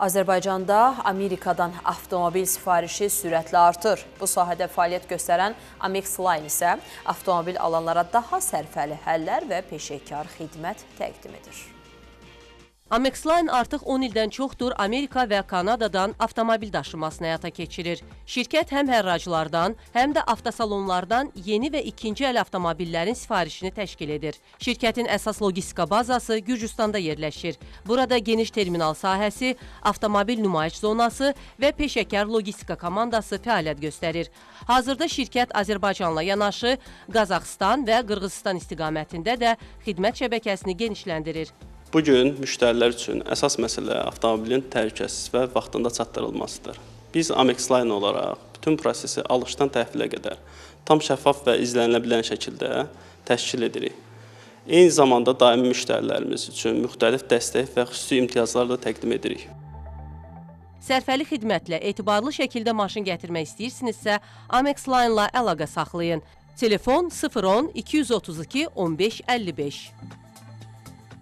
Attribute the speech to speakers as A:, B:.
A: Azərbaycanda Amerikadan avtomobil sifarişi sürətlə artır. Bu sahədə fəaliyyət göstərən Amex Line isə avtomobil alanlara daha sərfəli həllər və peşəkar xidmət təqdim edir.
B: Amex Line artıq 10 ildən çoxdur Amerika və Kanadadan avtomobil daşımasını həyata keçirir. Şirkət həm hərracılardan, həm də avtosalonlardan yeni və ikinci əl avtomobillərin sifarişini təşkil edir. Şirkətin əsas logistika bazası Gürcüstanda yerləşir. Burada geniş terminal sahəsi, avtomobil nümayiş zonası və peşəkar logistika komandası fəaliyyət göstərir. Hazırda şirkət Azərbaycanla yanaşı Qazaxıstan və Qırğızıstan istiqamətində də xidmət şəbəkəsini genişləndirir.
C: Bugün müştərilər üçün əsas məsələ avtomobilin təhlükəsiz və vaxtında çatdırılmasıdır. Biz Amex Line olaraq bütün prosesi alışdan təhvilə qədər tam şəffaf və izlənilə bilən şəkildə təşkil edirik. Eyni zamanda daimi müştərilərimiz üçün müxtəlif dəstək və xüsusi imtiyazlar da təqdim edirik.
B: Sərfəli xidmətlə etibarlı şəkildə maşın gətirmək istəyirsinizsə, Amex Line-la əlaqə saxlayın. Telefon 010 232 15 55.